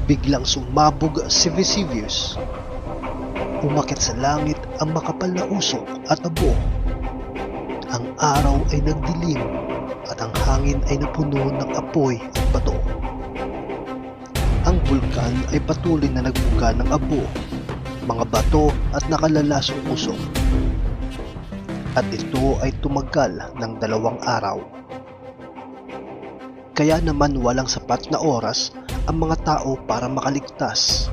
Biglang sumabog si Vesuvius. Umakyat sa langit ang makapal na usok at abo. Ang araw ay nagdilim at ang hangin ay napuno ng apoy at bato. Ang bulkan ay patuloy na nagbuga ng abo, mga bato at nakalalasong usok. At ito ay tumagal ng 2 araw. Kaya naman walang sapat na oras ang mga tao para makaligtas.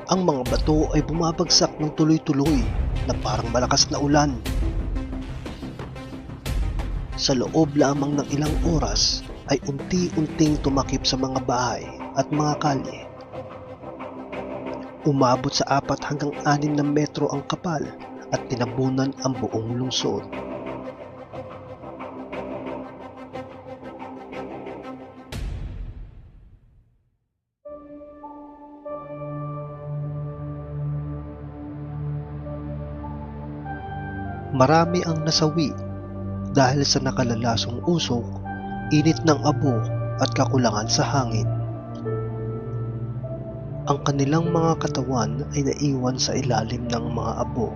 Ang mga bato ay bumabagsak ng tuloy-tuloy na parang malakas na ulan. Sa loob lamang ng ilang oras ay unti-unting tumakip sa mga bahay at mga kalye. Umabot sa 4 hanggang 6 na metro ang kapal at tinabunan ang buong lungsod. Marami ang nasawi dahil sa nakalalasong usok, init ng abo at kakulangan sa hangin. Ang kanilang mga katawan ay naiwan sa ilalim ng mga abo.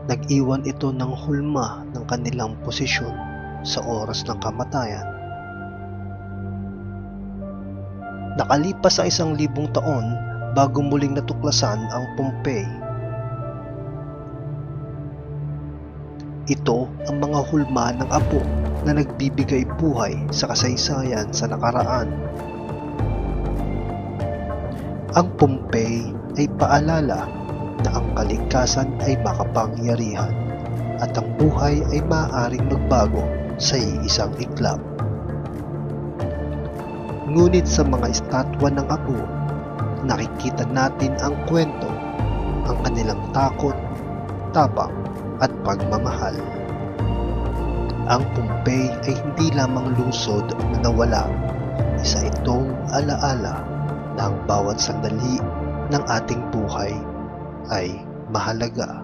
Nag-iwan ito ng hulma ng kanilang posisyon sa oras ng kamatayan. Nakalipas sa 1,000 taon bago muling natuklasan ang Pompeii. Ito ang mga hulma ng abo na nagbibigay buhay sa kasaysayan sa nakaraan. Ang Pompeii ay paalala na ang kalikasan ay makapangyarihan at ang buhay ay maaaring magbago sa iisang iglap. Ngunit sa mga estatwa ng abo, nakikita natin ang kwento, ang kanilang takot, tapang at pagmamahal. Ang Pompeii ay hindi lamang lungsod na nawala, isa itong alaala na ang bawat sandali ng ating buhay ay mahalaga.